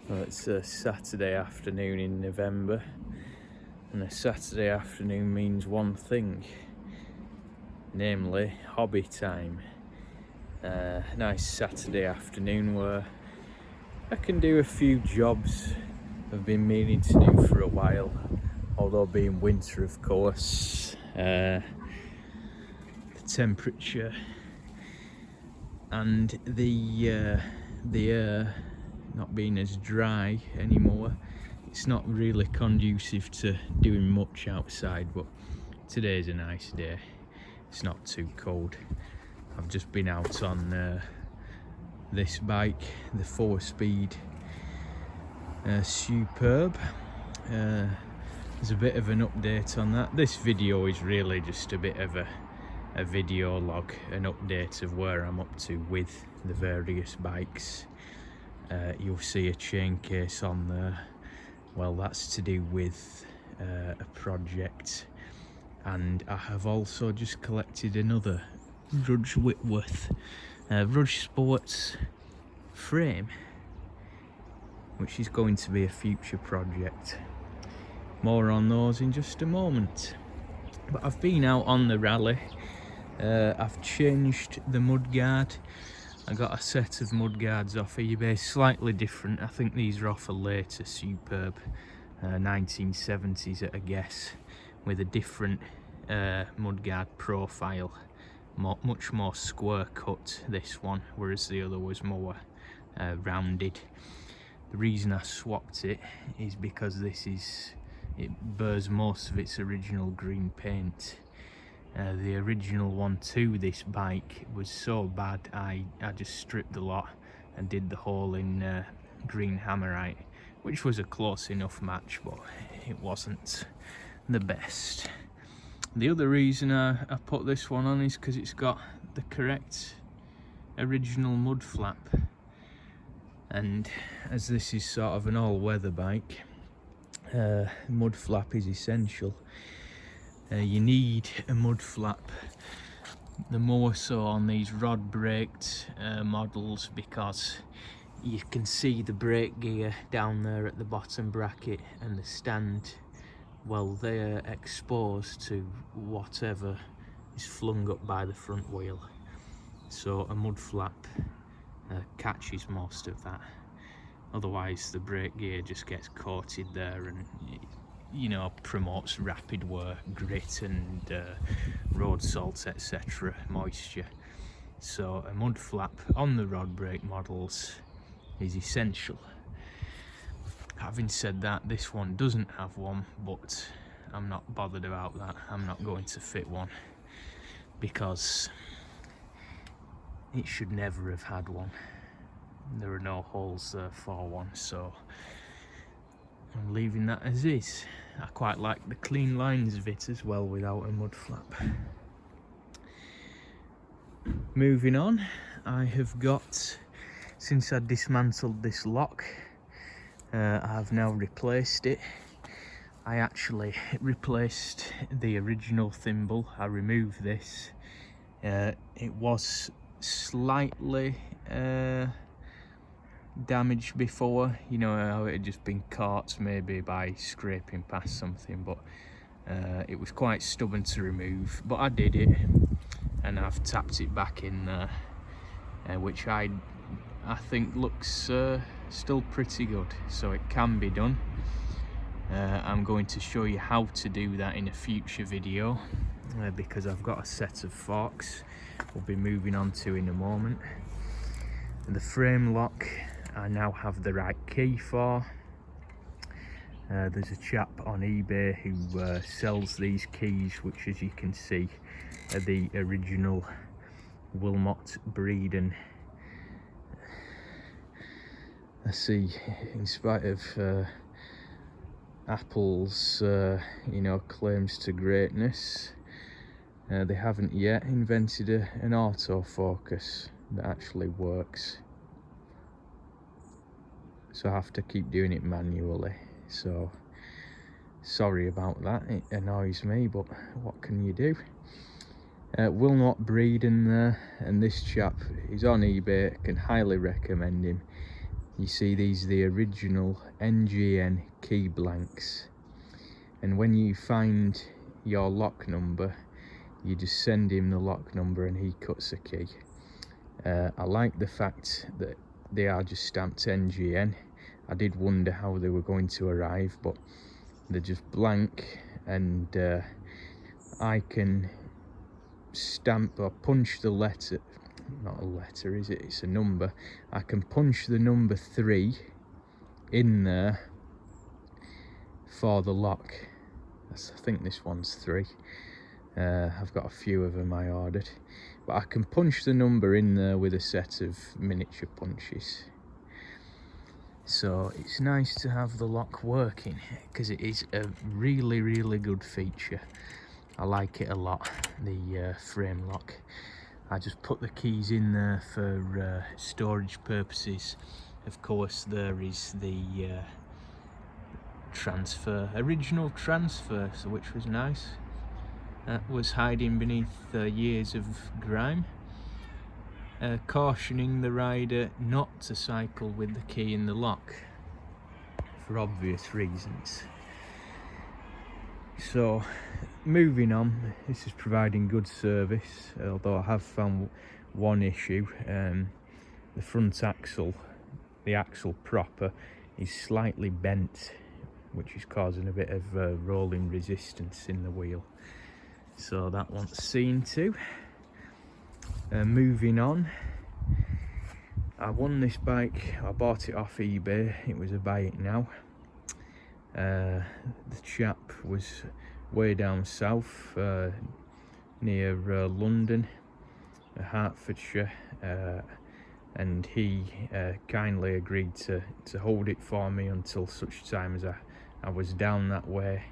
Well, it's a Saturday afternoon in November, and a Saturday afternoon means one thing, namely hobby time. Nice Saturday afternoon where I can do a few jobs I've been meaning to do for a while, although being winter, of course. The temperature and the air not being as dry anymore, it's not really conducive to doing much outside, but today's a nice day. It's not too cold. I've just been out on this bike, the 4-speed Superbe. There's a bit of an update on that. This video is really just a bit of a video log, an update of where I'm up to with the various bikes. You'll see a chain case on there. Well, that's to do with a project, and I have also just collected another Rudge Whitworth Rudge Sports frame, which is going to be a future project. More on those in just a moment. But I've been out on the Raleigh. I've changed the mudguard. I got a set of mudguards off eBay, slightly different. I think these are off a later Superbe, 1970s at a guess, with a different mudguard profile. Much more square cut, this one, whereas the other was more rounded. The reason I swapped it is because it bears most of its original green paint. The original one to this bike was so bad, I just stripped the lot and did the whole in green hammerite, which was a close enough match, but it wasn't the best. The other reason I put this one on is because it's got the correct original mud flap, and as this is sort of an all-weather bike, mud flap is essential. You need a mud flap, the more so on these rod braked models, because you can see the brake gear down there at the bottom bracket and the stand. Well, they're exposed to whatever is flung up by the front wheel, so a mud flap catches most of that. Otherwise the brake gear just gets coated there and promotes rapid wear, grit and road salt, etc., moisture. So a mud flap on the rod brake models is essential. Having said that, this one doesn't have one, but I'm not bothered about that. I'm not going to fit one because it should never have had one. There are no holes there for one, so I'm leaving that as is. I quite like the clean lines of it as well without a mud flap. Moving on, I have got, since I dismantled this lock, I have now replaced it. I actually replaced the original thimble. I removed this. It was slightly damaged before, how it had just been caught maybe by scraping past something, but it was quite stubborn to remove. But I did it, and I've tapped it back in there, which I think looks still pretty good, so it can be done. I'm going to show you how to do that in a future video, because I've got a set of forks we'll be moving on to in a moment. The frame lock I now have the right key for. There's a chap on eBay who sells these keys, which, as you can see, are the original Wilmot breed, and I see, in spite of Apple's claims to greatness, they haven't yet invented an autofocus that actually works, so I have to keep doing it manually. So sorry about that, it annoys me, but what can you do? Wilmot breed in there, and this chap is on eBay. I can highly recommend him. You see, these are the original NGN key blanks, and when you find your lock number, you just send him the lock number and he cuts a key. I like the fact that they are just stamped NGN. I did wonder how they were going to arrive, but they're just blank, and I can stamp or punch the letter, not a letter is it, it's a number. I can punch the number 3 in there for the lock. I think this one's 3. I've got a few of them I ordered, but I can punch the number in there with a set of miniature punches. So it's nice to have the lock working, because it is a really, really good feature. I like it a lot, the frame lock. I just put the keys in there for storage purposes. Of course, there is the original transfer, so which was nice. That was hiding beneath years of grime, cautioning the rider not to cycle with the key in the lock, for obvious reasons. So, moving on, this is providing good service, although I have found one issue. The front axle, the axle proper, is slightly bent, which is causing a bit of rolling resistance in the wheel. So that one's seen to. Moving on, I won this bike. I bought it off eBay. It was a buy it now. The chap was way down south, near London, Hertfordshire, and he kindly agreed to hold it for me until such time as I was down that way.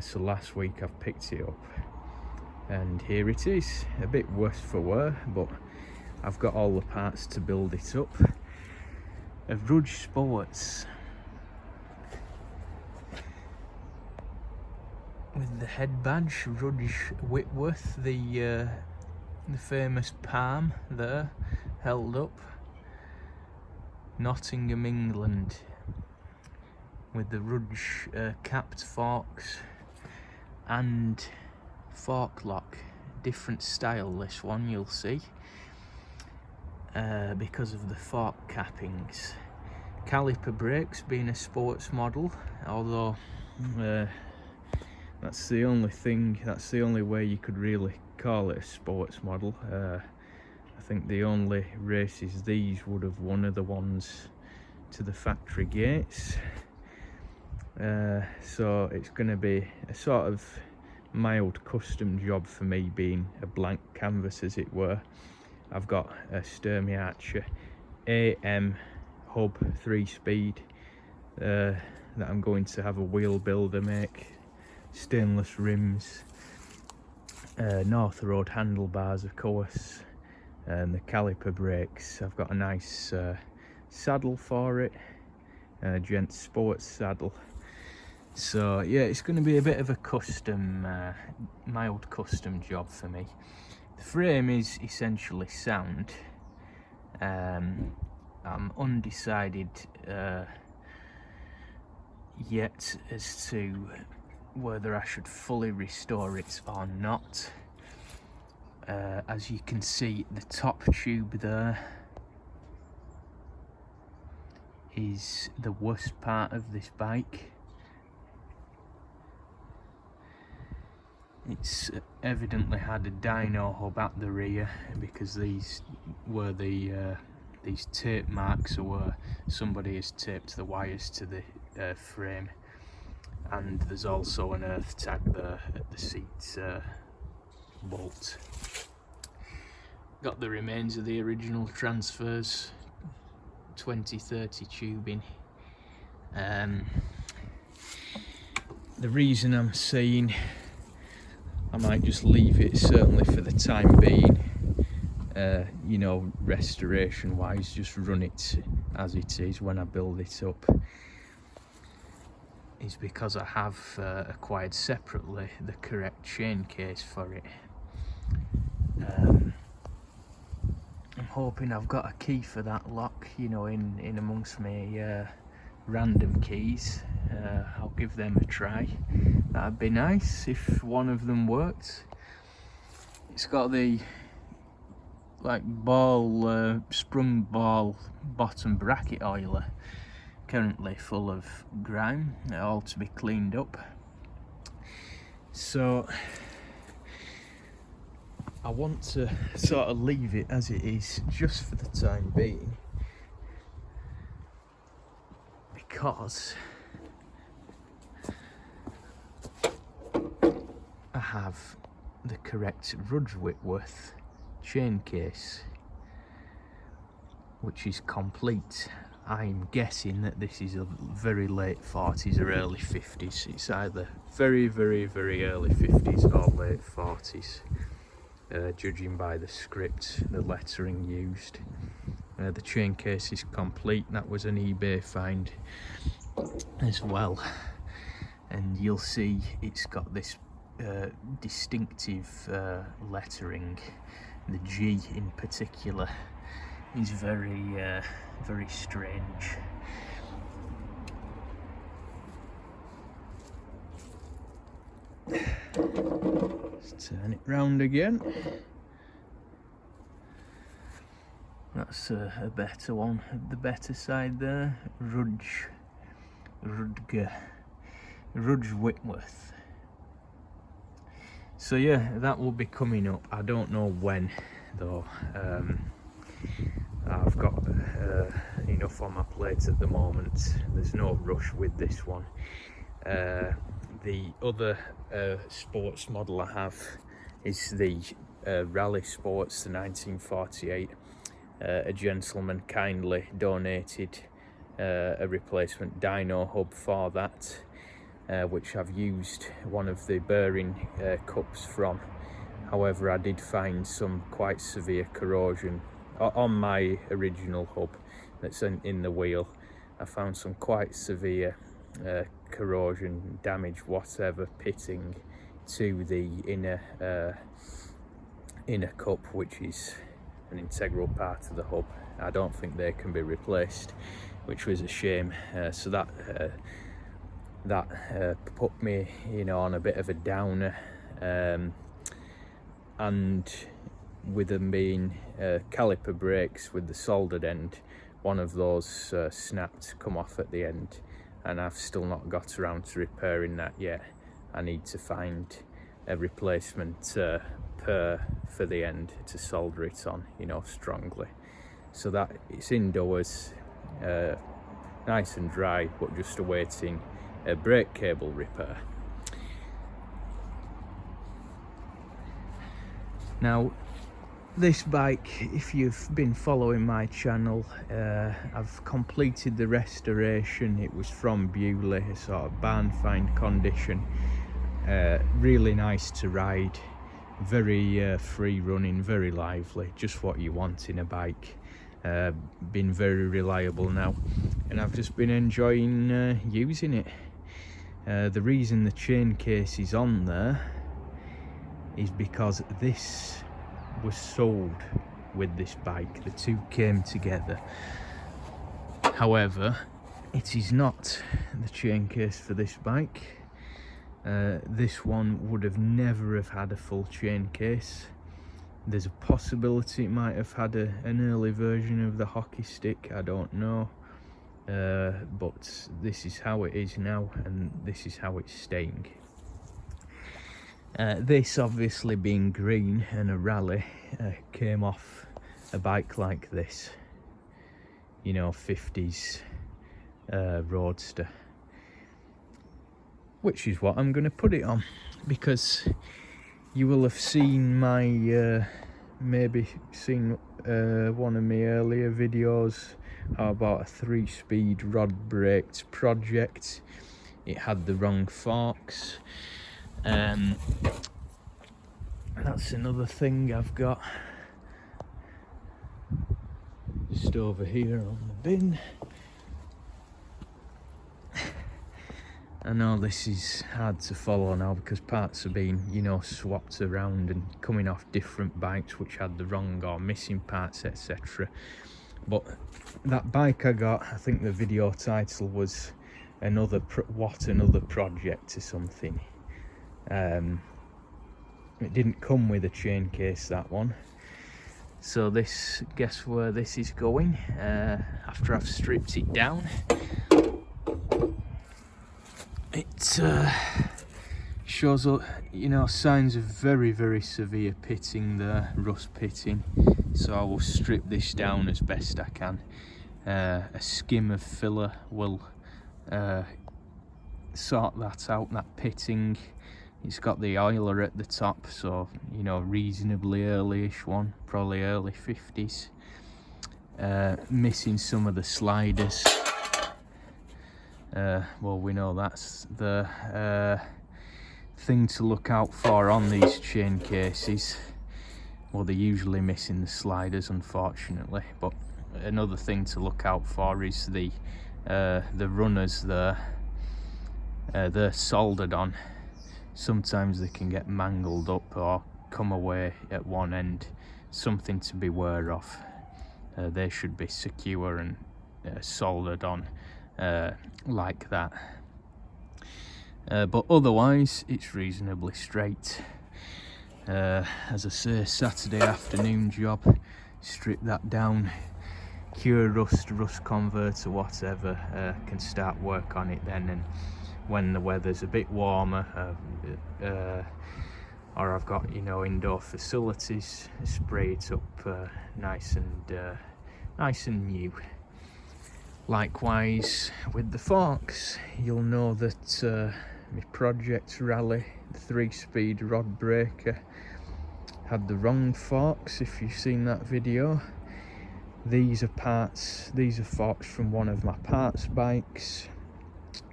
So last week I've picked it up, and here it is. A bit worse for wear, but I've got all the parts to build it up. A Rudge Sports, with the head badge, Rudge Whitworth, the famous palm there held up. Nottingham, England, with the Rudge capped forks and fork lock. Different style, this one, you'll see, because of the fork cappings. Caliper brakes, being a sports model, although that's the only way you could really call it a sports model. I think the only races these would have won are the ones to the factory gates. So it's going to be a sort of mild custom job for me, being a blank canvas as it were. I've got a Sturmey Archer AM hub 3-speed that I'm going to have a wheel builder make. Stainless rims, North Road handlebars of course, and the caliper brakes. I've got a nice saddle for it, gent sports saddle. So yeah, it's going to be a bit of a custom, mild custom job for me. The frame is essentially sound. I'm undecided yet as to whether I should fully restore it or not. As you can see, the top tube there is the worst part of this bike. It's evidently had a dyno hub at the rear, because these were these tape marks where somebody has taped the wires to the frame, and there's also an earth tag there at the seat bolt. Got the remains of the original transfers, 20-30 tubing. The reason I'm saying I might just leave it, certainly for the time being, you know, restoration wise, just run it as it is when I build it up, is because I have acquired separately the correct chain case for it. I'm hoping I've got a key for that lock, you know, in amongst my random keys. I'll give them a try. That'd be nice if one of them worked. It's got the like ball, sprung ball bottom bracket oiler, currently full of grime, all to be cleaned up. So I want to sort of leave it as it is just for the time being, because I have the correct Rudge Whitworth chain case, which is complete. I'm guessing that this is a very late 40s or early 50s. It's either very early 50s or late 40s, judging by the script, the lettering used. The chain case is complete. That was an eBay find as well, and you'll see it's got this distinctive lettering. The G in particular is very strange. Let's turn it round again. That's a better one, the better side there. Rudge Whitworth. So yeah, that will be coming up. I don't know when though. I've got enough on my plate at the moment. There's no rush with this one. The other sports model I have is the Raleigh Sports, the 1948. A gentleman kindly donated a replacement dyno hub for that, which I've used one of the bearing cups from. However, I did find some quite severe corrosion on my original hub that's in the wheel. I found some quite severe corrosion, damage, whatever, pitting to the inner cup, which is an integral part of the hub. I don't think they can be replaced, which was a shame. So that put me, you know, on a bit of a downer. And with them being caliper brakes with the soldered end, one of those snapped, come off at the end, and I've still not got around to repairing that yet. I need to find a replacement for the end to solder it on, you know, strongly. So that it's indoors, nice and dry, but just awaiting a brake cable repair. Now, this bike, if you've been following my channel, I've completed the restoration. It was from Bewley, a sort of barn find condition. Really nice to ride, very free running, very lively, just what you want in a bike. Been very reliable now, and I've just been enjoying using it. The reason the chain case is on there is because this was sold with this bike. The two came together. However, it is not the chain case for this bike. This one would have never have had a full chain case. There's a possibility it might have had an early version of the hockey stick, I don't know. But this is how it is now, and this is how it's staying. This, obviously being green and a rally, came off a bike like this, you know, 50s roadster, which is what I'm going to put it on, because you will have seen my maybe seen one of my earlier videos about a 3-speed rod braked project. It had the wrong forks. That's another thing I've got just over here on the bin. I know this is hard to follow now because parts are being, you know, swapped around and coming off different bikes which had the wrong or missing parts, etc. But that bike I got, I think the video title was another project or something. It didn't come with a chain case, that one. So this, guess where this is going after I've stripped it down. It shows, you know, signs of very severe pitting there, rust pitting. So I will strip this down as best I can. A skim of filler will sort that out, that pitting. It's got the oiler at the top, so, you know, reasonably early-ish one, probably early 50s. Missing some of the sliders. Well, we know that's the thing to look out for on these chain cases. Well, they're usually missing the sliders, unfortunately, but another thing to look out for is the runners there. They're soldered on. Sometimes they can get mangled up or come away at one end. Something to beware of. They should be secure and soldered on like that. But otherwise, it's reasonably straight. As I say, Saturday afternoon job. Strip that down, cure rust converter, whatever. Can start work on it then, and when the weather's a bit warmer, or I've got, you know, indoor facilities, spray it up nice and new. Likewise with the forks, you'll know that my Project Raleigh 3-speed rod breaker had the wrong forks. If you've seen that video, these are forks from one of my parts bikes,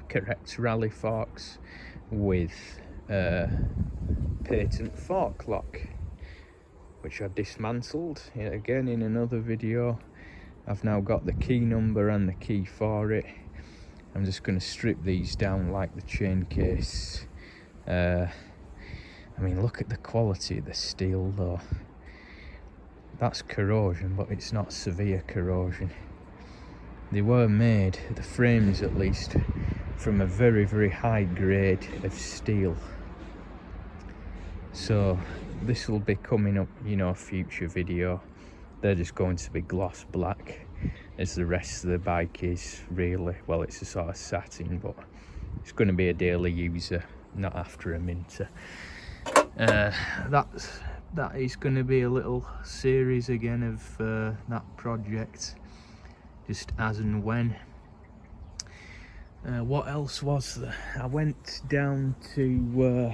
correct Raleigh forks with patent fork lock, which I dismantled again in another video. I've now got the key number and the key for it. I'm just going to strip these down like the chain case. I mean, look at the quality of the steel though. That's corrosion, but it's not severe corrosion. They were made, the frames at least, from a very high grade of steel. So this will be coming up, you know, a future video. They're just going to be gloss black, as the rest of the bike is, really. Well, it's a sort of satin, but it's going to be a daily user, not after a minter. That is going to be a little series again of that project, just as and when. What else was there? I went down to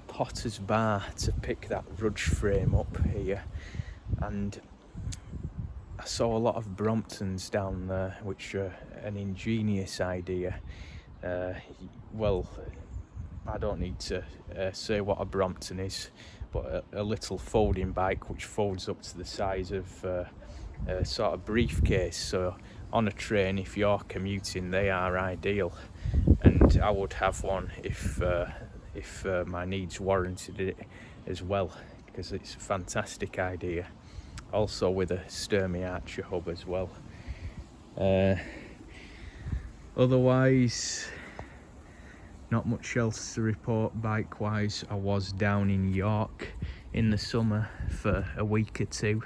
Potter's Bar to pick that Rudge frame up here, and I saw a lot of Bromptons down there, which are an ingenious idea. Well, I don't need to say what a Brompton is, but a little folding bike which folds up to the size of a sort of briefcase. So on a train, if you're commuting, they are ideal, and I would have one if my needs warranted it as well, because it's a fantastic idea. Also with a Sturmey Archer hub as well. Otherwise, not much else to report bike wise. I was down in York in the summer for a week or two,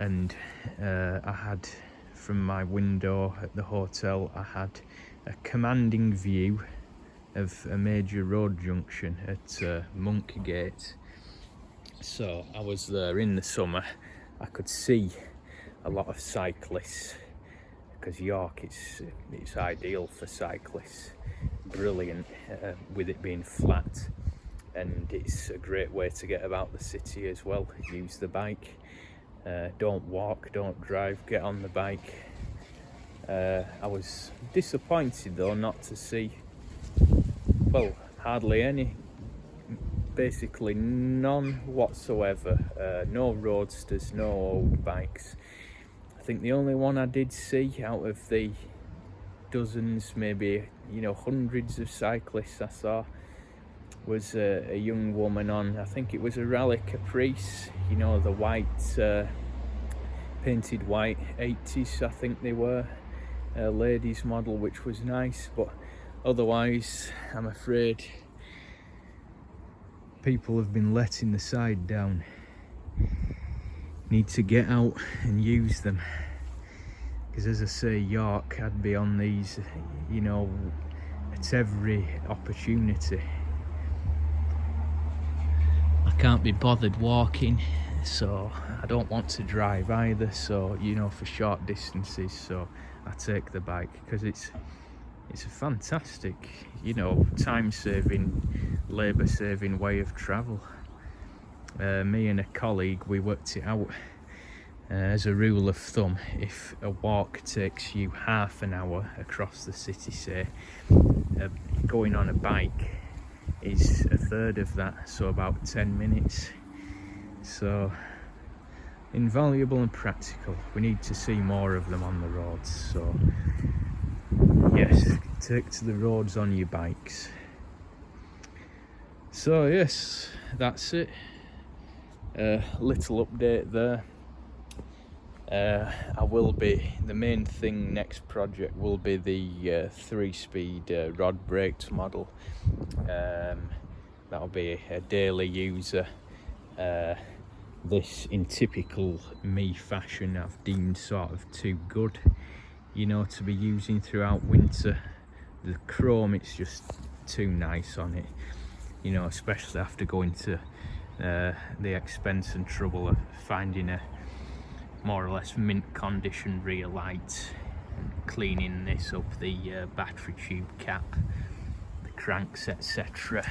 and I had, from my window at the hotel, I had a commanding view of a major road junction at Monkgate. So I was there in the summer. I could see a lot of cyclists, because York it's ideal for cyclists. Brilliant, with it being flat, and it's a great way to get about the city as well. Use the bike, don't walk, don't drive, get on the bike. I was disappointed though not to see, well, hardly any, basically none whatsoever. No roadsters, no old bikes. I think the only one I did see out of the dozens, maybe, you know, hundreds of cyclists I saw. Was a young woman on, I think it was a Raleigh Caprice, you know, the white, painted white 80s, I think they were, ladies model, which was nice. But otherwise, I'm afraid people have been letting the side down. Need to get out and use them, because as I say, York, I'd be on these, you know, at every opportunity. I can't be bothered walking, so I don't want to drive either, so, you know, for short distances, so I take the bike, because it's a fantastic, you know, time-saving, labour-saving way of travel. Me and a colleague, we worked it out as a rule of thumb. If a walk takes you half an hour across the city, say, going on a bike is a third of that, so about 10 minutes. So invaluable and practical. We need to see more of them on the roads, so yes, take to the roads on your bikes. So yes, that's it. Little update there. I will be, the main thing, next project will be the 3-speed rod brakes model. That'll be a daily user. This, in typical me fashion, I've deemed sort of too good, you know, to be using throughout winter. The chrome, it's just too nice on it, you know, especially after going to the expense and trouble of finding a more or less mint condition rear light and cleaning this up, the battery tube cap, the cranks, etc.,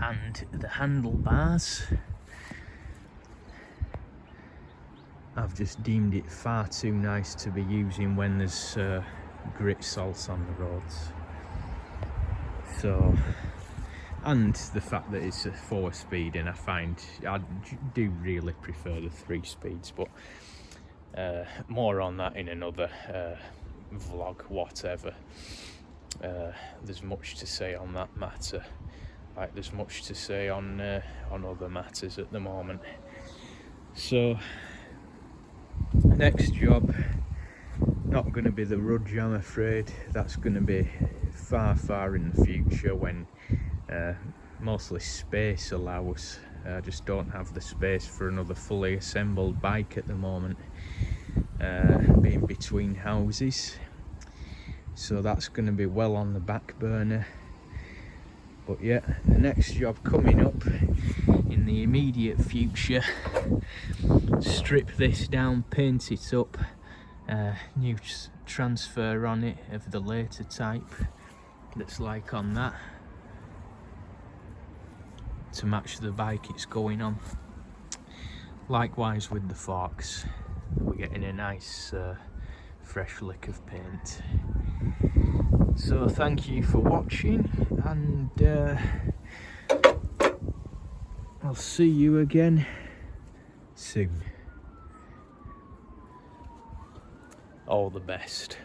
and the handlebars. I've just deemed it far too nice to be using when there's grit salts on the roads. So, and the fact that it's a 4-speed, and I find I do really prefer the 3 speeds, but more on that in another vlog, whatever. There's much to say on that matter, like there's much to say on other matters at the moment. So next job, not going to be the Rudge, I'm afraid. That's going to be far in the future, when mostly space allows. I just don't have the space for another fully assembled bike at the moment, being between houses, so that's going to be well on the back burner. But yeah, the next job coming up in the immediate future, strip this down, paint it up, new transfer on it of the later type that's like on that, to match the bike it's going on. Likewise with the forks, we're getting a nice fresh lick of paint. So thank you for watching, and I'll see you again soon. All the best.